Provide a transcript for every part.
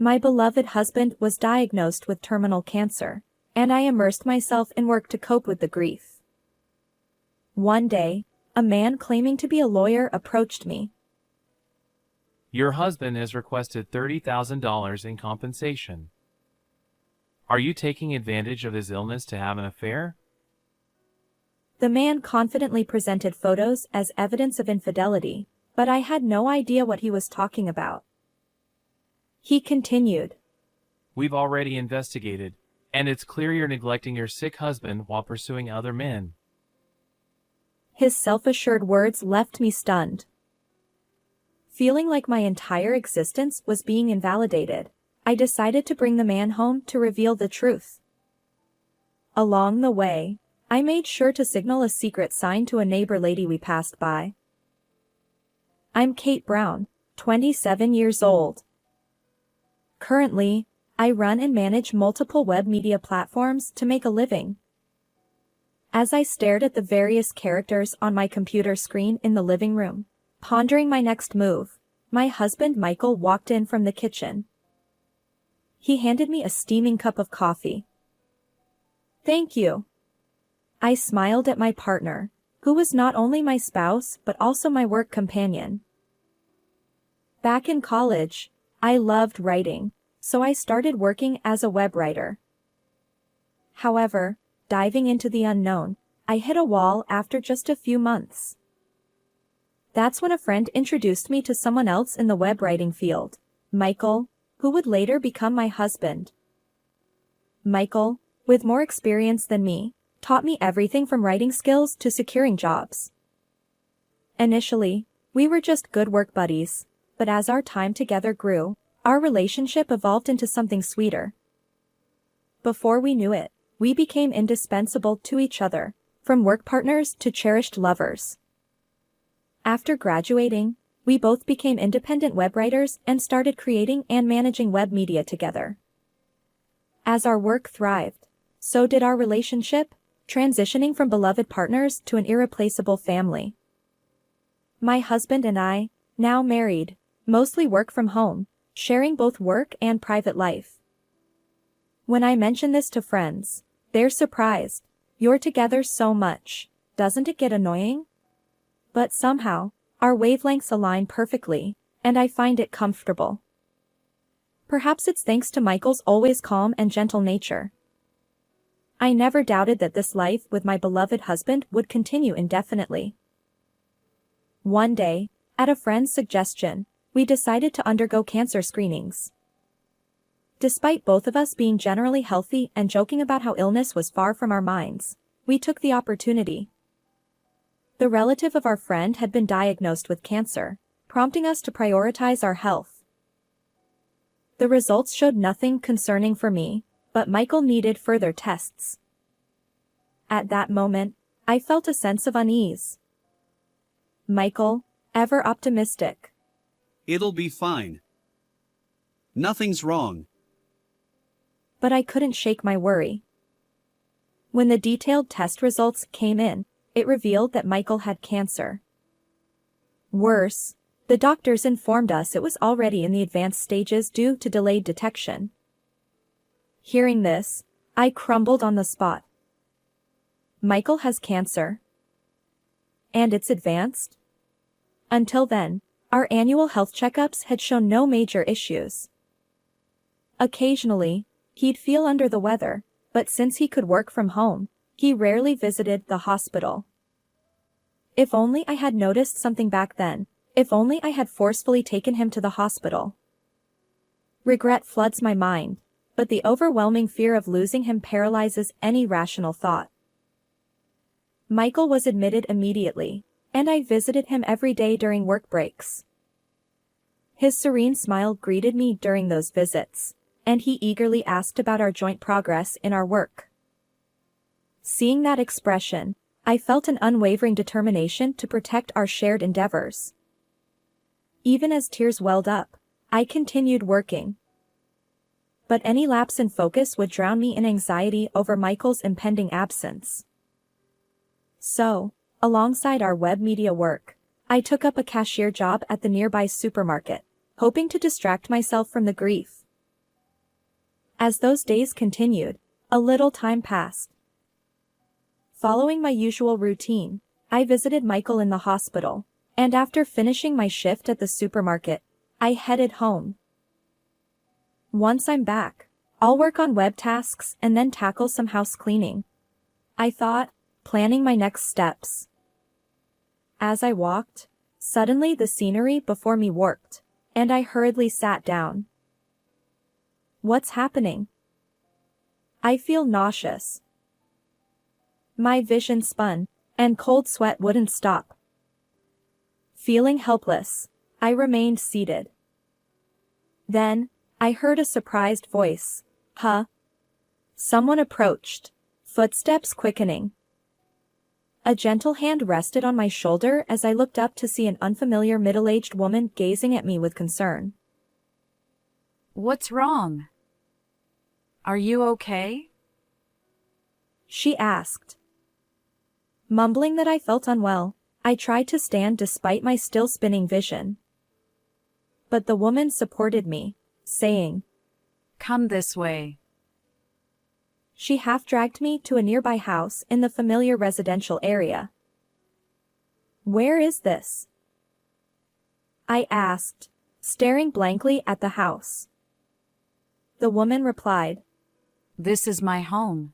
My beloved husband was diagnosed with terminal cancer, and I immersed myself in work to cope with the grief. One day, a man claiming to be a lawyer approached me. Your husband has requested $30,000 in compensation. Are you taking advantage of his illness to have an affair? The man confidently presented photos as evidence of infidelity, but I had no idea what he was talking about. He continued. We've already investigated, and it's clear you're neglecting your sick husband while pursuing other men. His self-assured words left me stunned. Feeling like my entire existence was being invalidated, I decided to bring the man home to reveal the truth. Along the way, I made sure to signal a secret sign to a neighbor lady we passed by. I'm Kate Brown, 27 years old. Currently, I run and manage multiple web media platforms to make a living. As I stared at the various characters on my computer screen in the living room, pondering my next move, my husband Michael walked in from the kitchen. He handed me a steaming cup of coffee. Thank you. I smiled at my partner, who was not only my spouse but also my work companion. Back in college, I loved writing, so I started working as a web writer. However, diving into the unknown, I hit a wall after just a few months. That's when a friend introduced me to someone else in the web writing field, Michael, who would later become my husband. Michael, with more experience than me, taught me everything from writing skills to securing jobs. Initially, we were just good work buddies, but as our time together grew, our relationship evolved into something sweeter. Before we knew it, we became indispensable to each other, from work partners to cherished lovers. After graduating, we both became independent web writers and started creating and managing web media together. As our work thrived, so did our relationship, transitioning from beloved partners to an irreplaceable family. My husband and I, now married, mostly work from home, sharing both work and private life. When I mention this to friends, they're surprised. You're together so much, doesn't it get annoying? But somehow, our wavelengths align perfectly, and I find it comfortable. Perhaps it's thanks to Michael's always calm and gentle nature. I never doubted that this life with my beloved husband would continue indefinitely. One day, at a friend's suggestion, we decided to undergo cancer screenings. Despite both of us being generally healthy and joking about how illness was far from our minds, we took the opportunity. The relative of our friend had been diagnosed with cancer, prompting us to prioritize our health. The results showed nothing concerning for me, but Michael needed further tests. At that moment, I felt a sense of unease. Michael, ever optimistic. It'll be fine. Nothing's wrong. But I couldn't shake my worry. When the detailed test results came in, it revealed that Michael had cancer. Worse, the doctors informed us it was already in the advanced stages due to delayed detection. Hearing this, I crumbled on the spot. Michael has cancer. And it's advanced? Until then, our annual health checkups had shown no major issues. Occasionally, he'd feel under the weather, but since he could work from home, he rarely visited the hospital. If only I had noticed something back then, if only I had forcefully taken him to the hospital. Regret floods my mind, but the overwhelming fear of losing him paralyzes any rational thought. Michael was admitted immediately, and I visited him every day during work breaks. His serene smile greeted me during those visits, and he eagerly asked about our joint progress in our work. Seeing that expression, I felt an unwavering determination to protect our shared endeavors. Even as tears welled up, I continued working. But any lapse in focus would drown me in anxiety over Michael's impending absence. So, alongside our web media work, I took up a cashier job at the nearby supermarket, hoping to distract myself from the grief. As those days continued, a little time passed. Following my usual routine, I visited Michael in the hospital, and after finishing my shift at the supermarket, I headed home. Once I'm back, I'll work on web tasks and then tackle some house cleaning, I thought, planning my next steps. As I walked, suddenly the scenery before me warped, and I hurriedly sat down. What's happening? I feel nauseous. My vision spun, and cold sweat wouldn't stop. Feeling helpless, I remained seated. Then, I heard a surprised voice. Huh? Someone approached, footsteps quickening. A gentle hand rested on my shoulder as I looked up to see an unfamiliar middle-aged woman gazing at me with concern. What's wrong? Are you okay? She asked. Mumbling that I felt unwell, I tried to stand despite my still spinning vision. But the woman supported me, saying, Come this way. She half-dragged me to a nearby house in the familiar residential area. Where is this? I asked, staring blankly at the house. The woman replied, This is my home.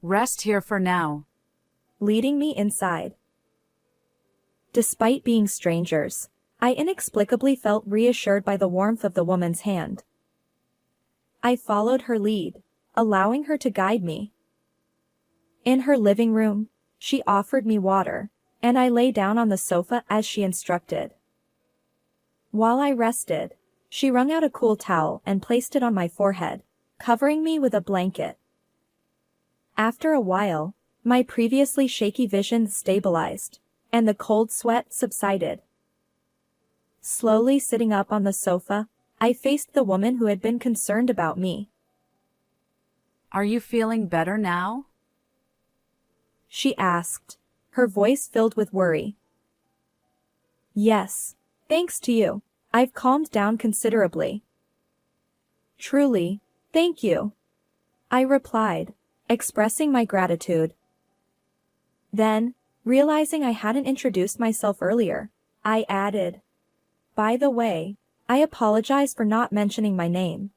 Rest here for now. Leading me inside. Despite being strangers, I inexplicably felt reassured by the warmth of the woman's hand. I followed her lead, allowing her to guide me. In her living room, she offered me water, and I lay down on the sofa as she instructed. While I rested, she wrung out a cool towel and placed it on my forehead, covering me with a blanket. After a while, my previously shaky vision stabilized, and the cold sweat subsided. Slowly sitting up on the sofa, I faced the woman who had been concerned about me. Are you feeling better now? She asked, her voice filled with worry. Yes, thanks to you, I've calmed down considerably. Truly, thank you, I replied, expressing my gratitude. Then, realizing I hadn't introduced myself earlier, I added, By the way, I apologize for not mentioning my name.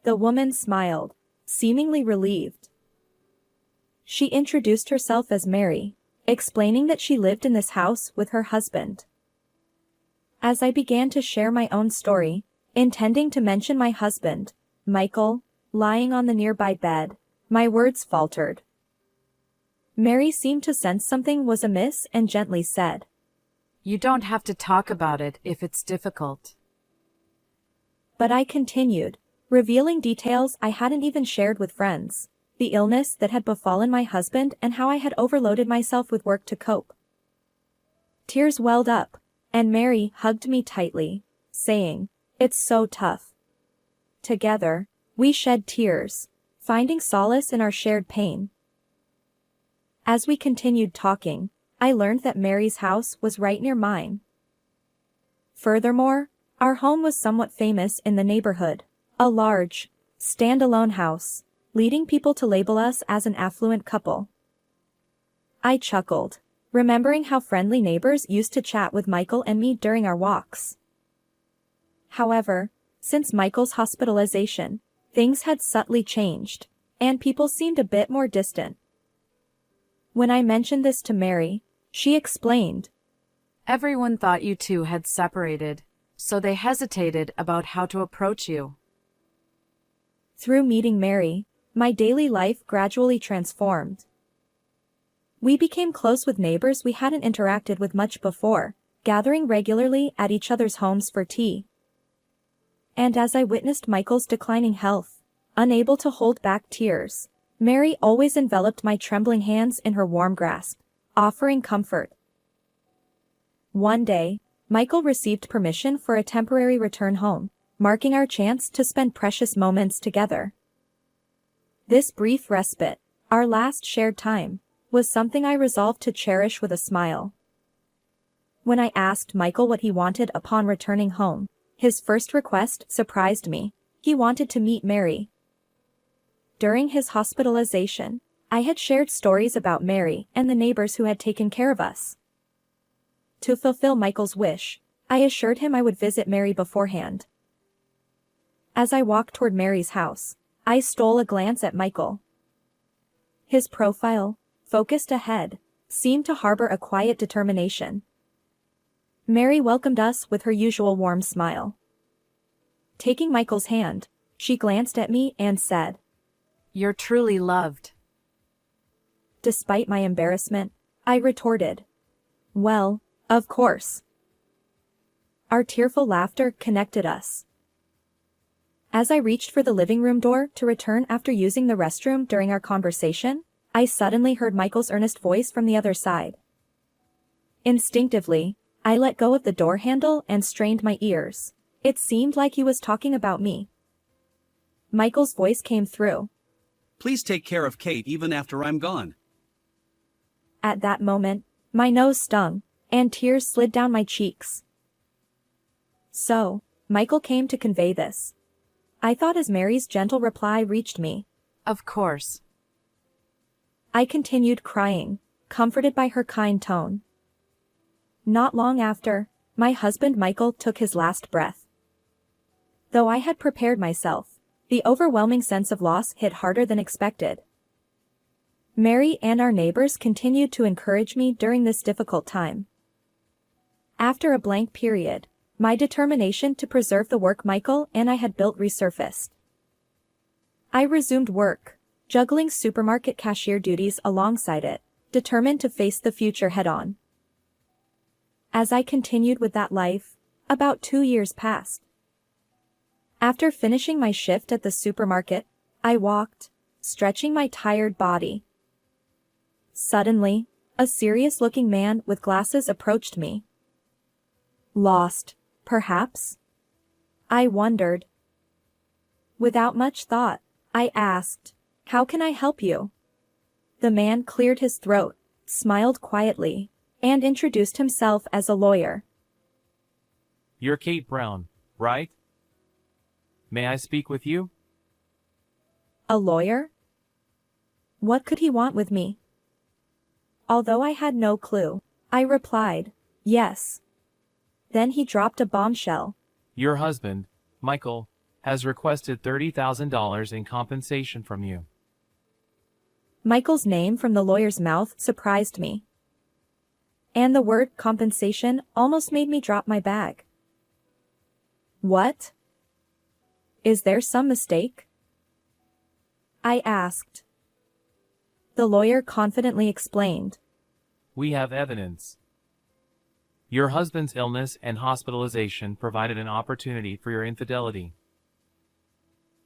The woman smiled, seemingly relieved. She introduced herself as Mary, explaining that she lived in this house with her husband. As I began to share my own story, intending to mention my husband, Michael, lying on the nearby bed, my words faltered. Mary seemed to sense something was amiss and gently said, You don't have to talk about it if it's difficult. But I continued, revealing details I hadn't even shared with friends, the illness that had befallen my husband and how I had overloaded myself with work to cope. Tears welled up, and Mary hugged me tightly, saying, It's so tough. Together, we shed tears, finding solace in our shared pain. As we continued talking, I learned that Mary's house was right near mine. Furthermore, our home was somewhat famous in the neighborhood, a large, standalone house, leading people to label us as an affluent couple. I chuckled, remembering how friendly neighbors used to chat with Michael and me during our walks. However, since Michael's hospitalization, things had subtly changed, and people seemed a bit more distant. When I mentioned this to Mary, she explained, Everyone thought you two had separated, so they hesitated about how to approach you. Through meeting Mary, my daily life gradually transformed. We became close with neighbors we hadn't interacted with much before, gathering regularly at each other's homes for tea. And as I witnessed Michael's declining health, unable to hold back tears, Mary always enveloped my trembling hands in her warm grasp, offering comfort. One day, Michael received permission for a temporary return home, marking our chance to spend precious moments together. This brief respite, our last shared time, was something I resolved to cherish with a smile. When I asked Michael what he wanted upon returning home, his first request surprised me, He wanted to meet Mary. During his hospitalization, I had shared stories about Mary and the neighbors who had taken care of us. To fulfill Michael's wish, I assured him I would visit Mary beforehand. As I walked toward Mary's house, I stole a glance at Michael. His profile, focused ahead, seemed to harbor a quiet determination. Mary welcomed us with her usual warm smile. Taking Michael's hand, she glanced at me and said, "You're truly loved." Despite my embarrassment, I retorted, "Well, of course." Our tearful laughter connected us. As I reached for the living room door to return after using the restroom during our conversation, I suddenly heard Michael's earnest voice from the other side. Instinctively, I let go of the door handle and strained my ears. It seemed like he was talking about me. Michael's voice came through. Please take care of Kate even after I'm gone. At that moment, my nose stung, and tears slid down my cheeks. So, Michael came to convey this. I thought as Mary's gentle reply reached me. Of course. I continued crying, comforted by her kind tone. Not long after, my husband Michael took his last breath. Though I had prepared myself, the overwhelming sense of loss hit harder than expected. Mary and our neighbors continued to encourage me during this difficult time. After a blank period, my determination to preserve the work Michael and I had built resurfaced. I resumed work, juggling supermarket cashier duties alongside it, determined to face the future head-on. As I continued with that life, about 2 years passed. After finishing my shift at the supermarket, I walked, stretching my tired body. Suddenly, a serious-looking man with glasses approached me. Lost, perhaps? I wondered. Without much thought, I asked, "How can I help you?" The man cleared his throat, smiled quietly, and introduced himself as a lawyer. You're Kate Brown, right? May I speak with you? A lawyer? What could he want with me? Although I had no clue, I replied, "Yes." Then he dropped a bombshell. Your husband, Michael, has requested $30,000 in compensation from you. Michael's name from the lawyer's mouth surprised me. And the word compensation almost made me drop my bag. What? Is there some mistake? I asked. The lawyer confidently explained. We have evidence. Your husband's illness and hospitalization provided an opportunity for your infidelity.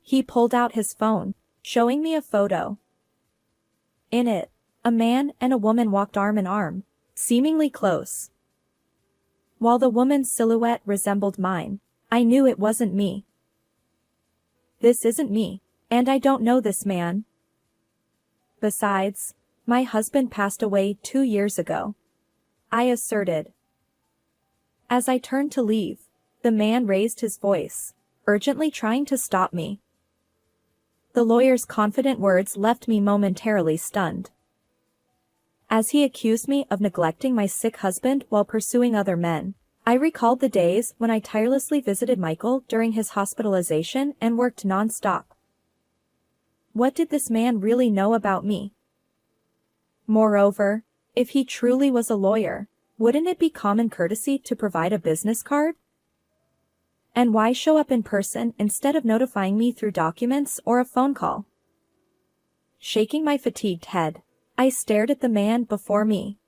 He pulled out his phone, showing me a photo. In it, a man and a woman walked arm in arm, seemingly close. While the woman's silhouette resembled mine, I knew it wasn't me. This isn't me, and I don't know this man. Besides, my husband passed away 2 years ago, I asserted. As I turned to leave, the man raised his voice, urgently trying to stop me. The lawyer's confident words left me momentarily stunned. As he accused me of neglecting my sick husband while pursuing other men, I recalled the days when I tirelessly visited Michael during his hospitalization and worked non-stop. What did this man really know about me? Moreover, if he truly was a lawyer, wouldn't it be common courtesy to provide a business card? And why show up in person instead of notifying me through documents or a phone call? Shaking my fatigued head, I stared at the man before me.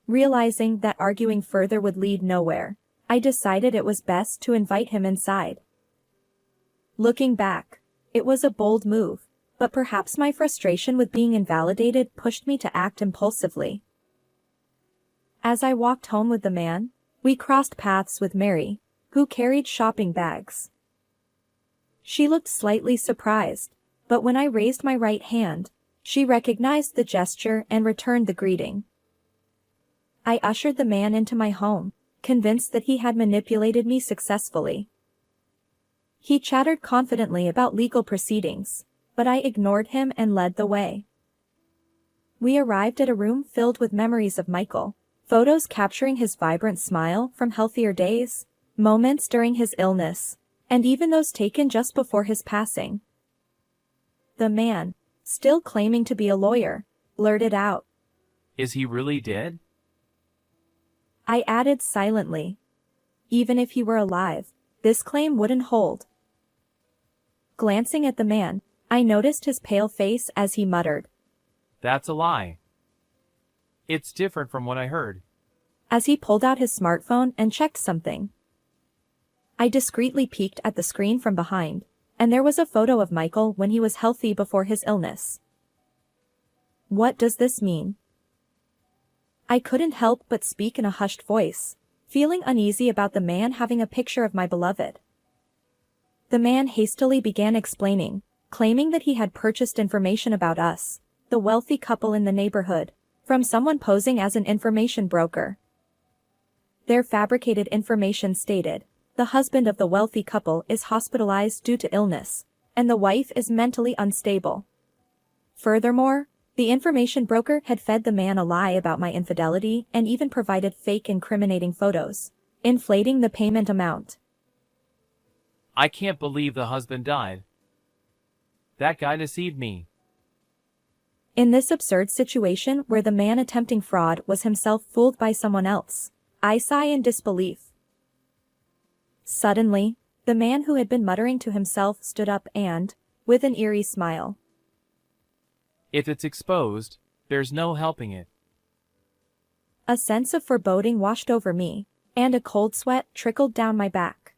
Realizing that arguing further would lead nowhere, I decided it was best to invite him inside. Looking back, it was a bold move, but perhaps my frustration with being invalidated pushed me to act impulsively. As I walked home with the man, we crossed paths with Mary, who carried shopping bags. She looked slightly surprised, but when I raised my right hand, she recognized the gesture and returned the greeting. I ushered the man into my home, convinced that he had manipulated me successfully. He chattered confidently about legal proceedings, but I ignored him and led the way. We arrived at a room filled with memories of Michael, photos capturing his vibrant smile from healthier days, moments during his illness, and even those taken just before his passing. The man, still claiming to be a lawyer, blurted out. Is he really dead? I added silently. Even if he were alive, this claim wouldn't hold. Glancing at the man, I noticed his pale face as he muttered, That's a lie. It's different from what I heard. as he pulled out his smartphone and checked something. I discreetly peeked at the screen from behind, and there was a photo of Michael when he was healthy before his illness. What does this mean? I couldn't help but speak in a hushed voice, feeling uneasy about the man having a picture of my beloved. The man hastily began explaining, claiming that he had purchased information about us, the wealthy couple in the neighborhood, from someone posing as an information broker. Their fabricated information stated, the husband of the wealthy couple is hospitalized due to illness, and the wife is mentally unstable. Furthermore, the information broker had fed the man a lie about my infidelity and even provided fake incriminating photos, inflating the payment amount. I can't believe the husband died. That guy deceived me. In this absurd situation where the man attempting fraud was himself fooled by someone else, I sigh in disbelief. Suddenly, the man who had been muttering to himself stood up and, with an eerie smile, If it's exposed, there's no helping it. a sense of foreboding washed over me, and a cold sweat trickled down my back.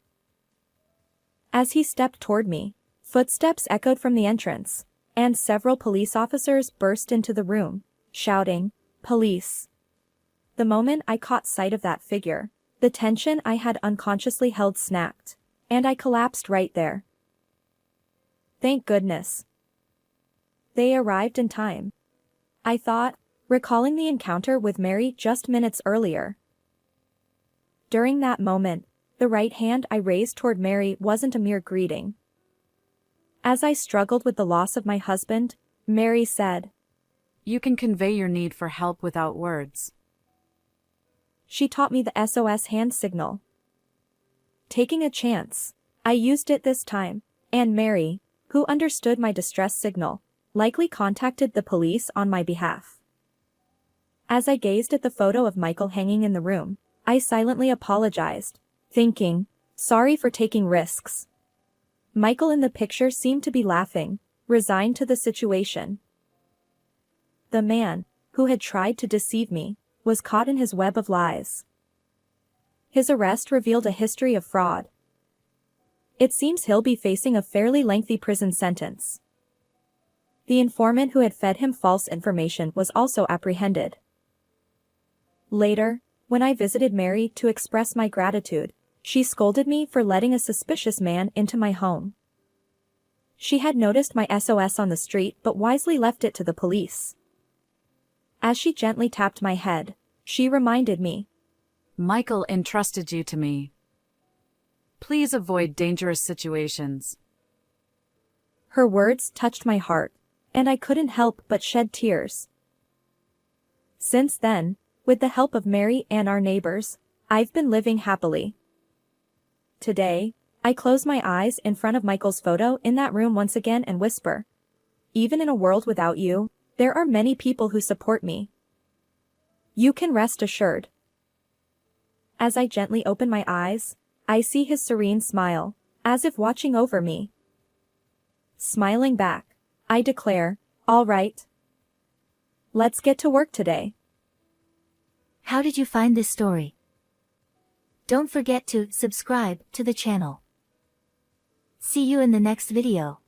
As he stepped toward me, footsteps echoed from the entrance, and several police officers burst into the room, shouting, "Police!" The moment I caught sight of that figure, the tension I had unconsciously held snapped, and I collapsed right there. Thank goodness. They arrived in time, I thought, recalling the encounter with Mary just minutes earlier. During that moment, the right hand I raised toward Mary wasn't a mere greeting. As I struggled with the loss of my husband, Mary said, You can convey your need for help without words. She taught me the SOS hand signal. Taking a chance, I used it this time, and Mary, who understood my distress signal, likely contacted the police on my behalf. As I gazed at the photo of Michael hanging in the room, I silently apologized, thinking, sorry for taking risks. Michael in the picture seemed to be laughing, resigned to the situation. The man, who had tried to deceive me, was caught in his web of lies. His arrest revealed a history of fraud. It seems he'll be facing a fairly lengthy prison sentence. The informant who had fed him false information was also apprehended. Later, when I visited Mary to express my gratitude, she scolded me for letting a suspicious man into my home. She had noticed my SOS on the street but wisely left it to the police. As she gently tapped my head, she reminded me, Michael entrusted you to me. Please avoid dangerous situations. Her words touched my heart, and I couldn't help but shed tears. Since then, with the help of Mary and our neighbors, I've been living happily. Today, I close my eyes in front of Michael's photo in that room once again and whisper, even in a world without you, there are many people who support me. You can rest assured. As I gently open my eyes, I see his serene smile, as if watching over me. Smiling back, I declare, all right. Let's get to work today. How did you find this story? Don't forget to subscribe to the channel. See you in the next video.